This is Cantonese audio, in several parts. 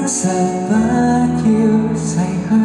實不要逝去。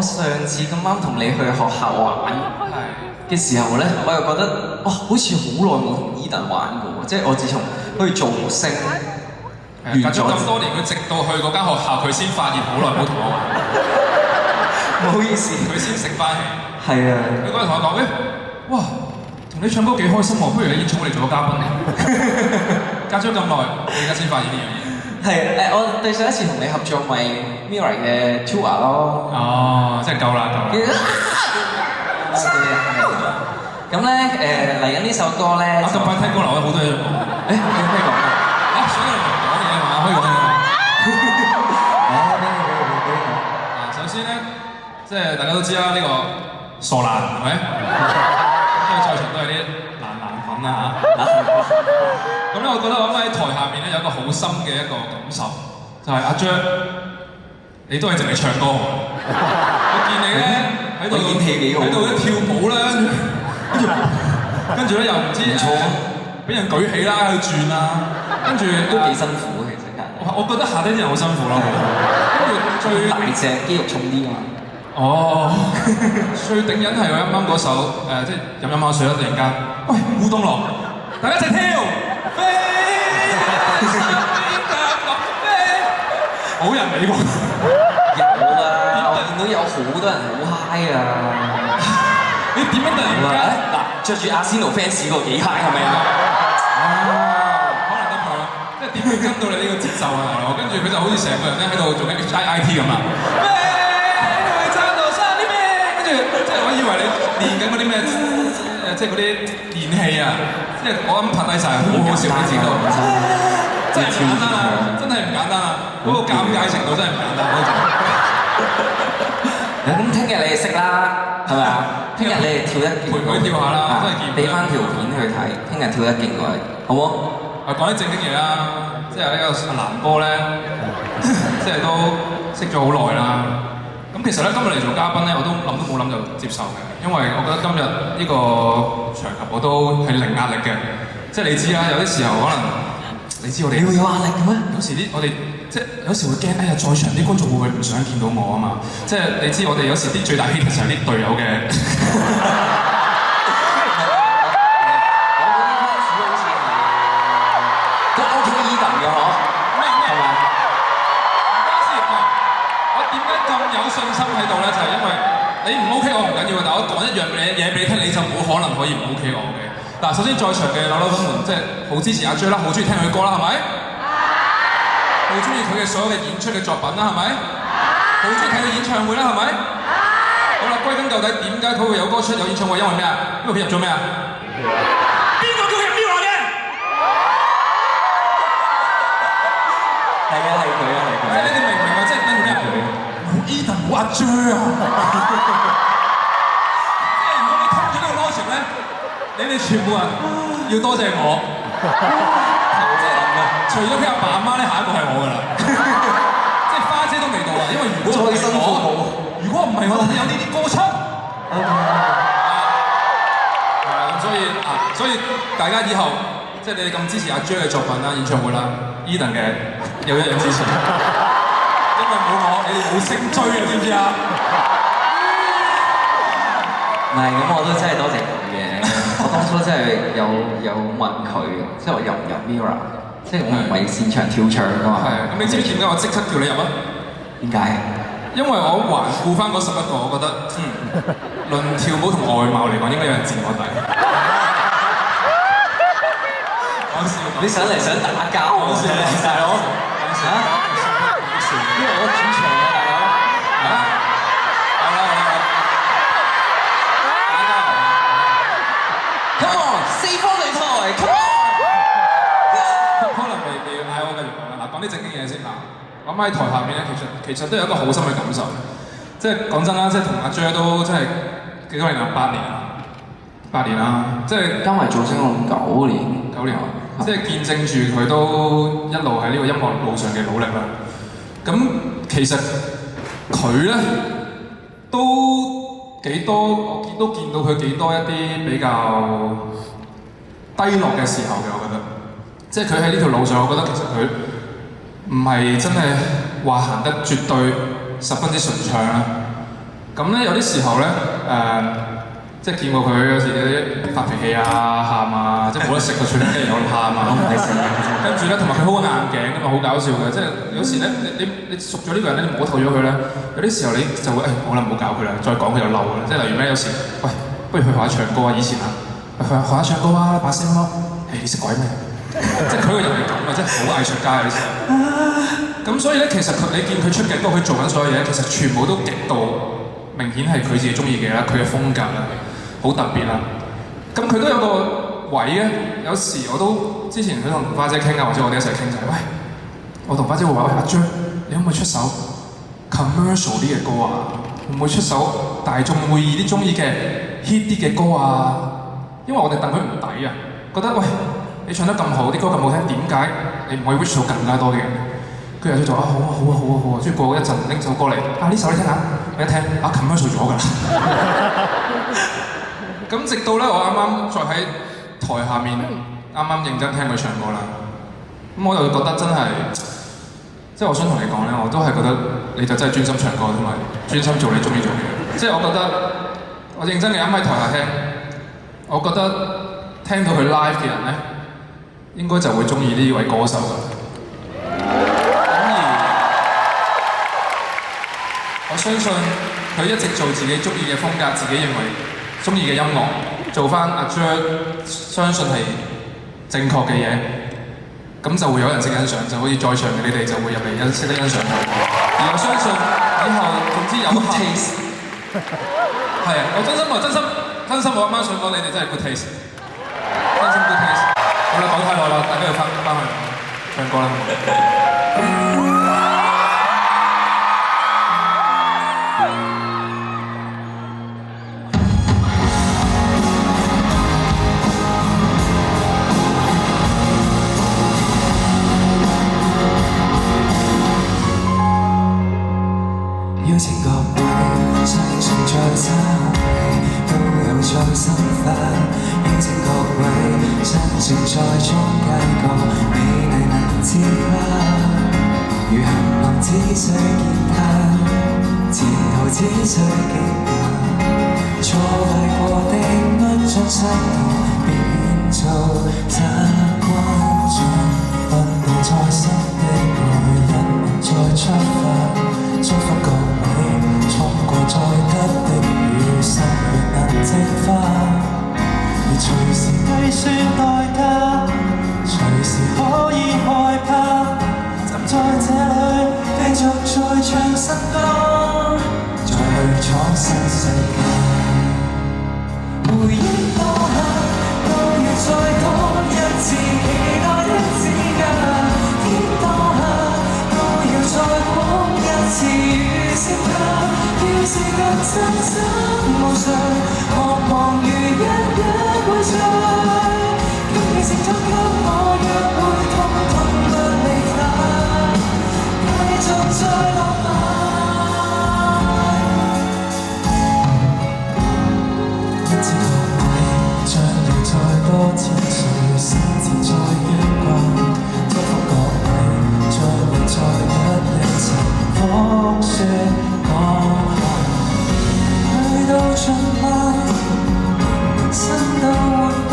上次咁啱同你去學校玩嘅時候咧，我又覺得哇，好似好耐冇同 Eden 玩過喎，即係我自從去造星完咗咁多年，佢直到去嗰間學校，佢先發現好耐冇同我玩。唔好意思，佢先醒翻起。係啊，佢嗰日同我講：哇，同你唱歌幾開心喎，不如你應請我哋做個嘉賓嚟。隔咗咁耐，你而家先發現呢樣嘢。係我對上一次同你合作咪 Mirror 嘅 Tour 咯。哦，真係夠啦，夠啦。咁咧嚟緊呢首歌咧，咁快聽歌流好多嘢講。有咩講啊？所以講嘢係嘛？可以講嘢嘛？首先咧，即係大家都知啦，呢個傻男係咪？因為在場都係啲男粉啊嚇。咁咧，我覺得我喺台下面咧有一個好深嘅一個感受，就係阿張，你都係淨係唱歌好。我見你咧喺度演戲幾好，喺度咧跳舞啦，跟住咧又唔知唔錯俾人舉起啦，喺度轉啦，跟住都幾辛苦其實㗎。我覺得夏天啲人好辛苦咯，跟住最大隻肌肉重啲啊嘛。哦，最頂癮係我啱啱嗰首即係飲下水啦，突然間，喂烏冬樂，大家一齊跳，飛，冇人理喎。有啊，我見到有好多人好 high 啊！你點樣突然間嗱，着住阿仙奴 fans 個幾 high 係咪啊？可能得啦，即係點會跟到你呢個節奏啊，大佬？跟住佢就好似成個人咧喺度做緊 HIIT 咁啊！跟住即係我以為你練緊嗰啲咩即係嗰啲練氣啊！即係我啱拍低晒，好好笑，你知道？真係唔簡單啊！真係唔簡單啊！嗰個尷尬程度真係唔簡單嗰種。咁聽日你哋識啦，係咪啊？聽日你哋跳一勁，陪佢跳下啦，真係見。俾翻條片去睇，聽日跳一勁過嚟，好冇？講啲正經嘢啦，即係呢個阿蘭哥咧，即係都識咗好耐啦。咁其實咧，今日嚟做嘉賓咧，我都諗都冇諗就接受嘅，因為我覺得今日呢個場合我都係零壓力嘅。即係你知啦，有啲時候可能你知我哋，你會有壓力嘅咩？有時我哋即係有時會驚，哎呀，在場啲觀眾會唔會唔想見到我啊嘛？即係你知我哋有時啲最大 hit 就係啲隊友嘅。你唔 OK 我唔緊要嘅，但我講一樣嘢俾你聽，你就冇可能可以唔 OK 我嘅。嗱，首先在場嘅扭扭粉們，即係好支持阿 J 啦，好中意聽佢歌啦，係咪？好中意佢嘅所有嘅演出嘅作品啦，係咪？好中意睇佢演唱會啦，係咪？好啦，歸根究底，點解佢會有歌出有演唱會？因為咩啊？因為佢入咗咩啊？邊個叫佢入 Mirror 嘅？係啊，係佢啊，係佢。你哋明唔明啊？即係跟住咩啊？冇 Edan 冇阿 J 啊！即係如果你通咗呢個 logic 咧，你哋全部人要多謝我。除咗佢阿爸阿媽咧，下一個係我㗎啦。即係花姐都未到啊，因為如果唔係我，如果唔係我，有呢啲歌出。係啊，咁所以大家以後即係你哋咁支持阿 J 嘅作品啦、演唱會啦 ，Edan 嘅有一樣支持。因為冇我，你哋冇升追啊，知唔知啊？唔係，咁我都真係多謝佢嘅。我當初真係有問佢，即係我入唔入 Mirror， 即係我唔係擅長跳唱㗎嘛。係，咁你知唔知點解我即刻叫你入啊？點解？因為我環顧翻嗰11個，我覺得論跳舞同外貌嚟講，應該有人佔我底。講笑，你上嚟想打交啊？大佬嚇？因為我主場啊，大佬。好啦。Come on，四方擂台 ，Come on。可能未嗌我繼續講啦。嗱，講啲正經嘢先嗱。我喺台下面咧，其實都有一個好深嘅感受。即係講真啦，即係同阿 J 都真係幾多年啊？8年啦，即係加埋做聲我9年。9年，即係見證住佢都一路喺呢個音樂路上嘅努力啦。咁其實佢咧都幾多，我都見到佢幾多一啲比較低落嘅時候嘅，我覺得。即係佢喺呢條路上，我覺得其實佢唔係真係話行得絕對十分之順暢啦。咁咧有啲時候咧即係見過佢有時有啲發脾氣啊、喊啊，即係冇得食個脆丁雞又喊啊，唔係食。跟住咧，同埋佢好硬頸咁啊，好搞笑嘅。即係有時咧，你熟咗呢個人咧，你摸透咗佢咧，有啲時候你就會好啦，唔好搞佢啦，再講佢就嬲啦。即係例如咩，有時喂，不如去學下唱歌啊，以前啊，去學下唱歌啊，把聲咯。你識鬼咩？即係佢個人係咁啊，即係好藝術家嘅時候。咁所以咧，其實你見佢出嘅歌，佢做緊所有嘢，其實全部都極度明顯係佢自己中意嘅啦，佢嘅風格啦。好特別啦，咁佢都有個位咧，有時我都之前佢同花姐傾啊，或者我哋一齊傾就係，喂，我同花姐會話，喂，阿 J，你可唔可以出首 commercial 啲嘅歌啊？會唔會出首大眾會啲中意嘅 hit 啲嘅歌啊？因為我哋戥佢唔抵啊，覺得喂，你唱得咁好，啲歌咁好聽，點解你唔可以 reach 到更加多嘅人？佢又做啊，好啊，好啊，好啊，好啊，跟住過一陣拎首歌嚟，啊呢首你聽下，我一聽啊 commercial 咗㗎啦。咁直到咧，我啱啱再喺台下面啱啱認真聽佢唱歌啦，咁我就覺得真係，即係我想同你講咧，我都係覺得你就真係專心唱歌同埋專心做你中意做嘅嘢。即係我覺得我認真嘅啱喺台下聽，我覺得聽到佢 live 嘅人咧，應該就會中意呢位歌手㗎。我相信佢一直做自己中意嘅風格，自己認為中意嘅音樂，做翻阿 Jer 相信係正確嘅嘢，咁就會有人識欣賞，就好似在場嘅你哋就會入嚟識得欣賞佢。而我相信以後總之有個 taste， 係啊，我真心我啱啱想講你哋真係 good taste， 真心 good taste。好啦，講太耐啦，大家要翻去唱歌啦。邀請各位相信在生氣都有在心花，邀請各位相信在中間個美麗能自誇。如行路只需見他，前途只需極難，挫敗過的不將傷痛變做習慣，將不會再生的愛因再出發。祝福各位衝過再得的與心血能蒸發，而隨時計算代價，隨時可以害怕，站在這裏繼續再唱新歌，再去闖新世界。回憶當下都要再多一次期待的指甲，天當下都要再過一次與聲他，要是更真心無常，渴望如一會在，給你承諾給我約會，通通不離他，繼續再浪漫。一知各位將要再多千歲先至再牽掛，祝福各位將會再一情風雪講話，去到盡晚，身到緩慢，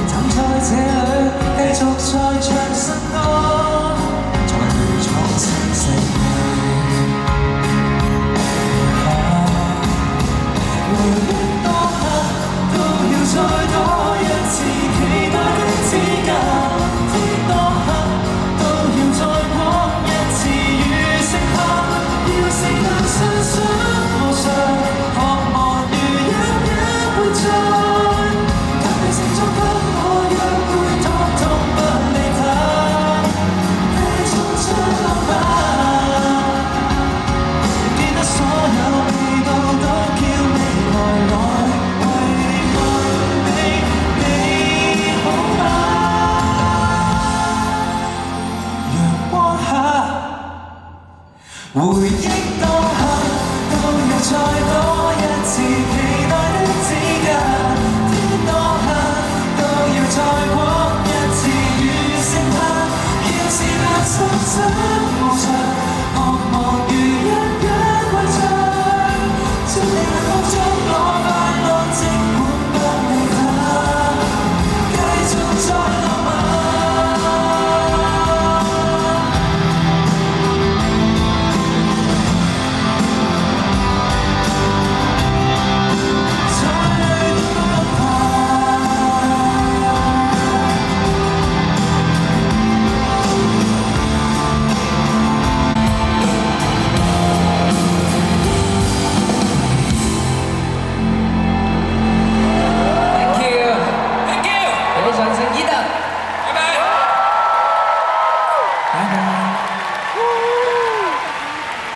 站在這裏繼續再唱新歌，再去闖新世界。回憶當下都要再多一次期待的指甲，天當下都要再過一次與聲他，要是能相信無常，渴望如一會在，給你承諾給我約會，通通不離他，繼續再浪漫，記得所有味道都叫未來來慰問你好嗎？陽光下回憶。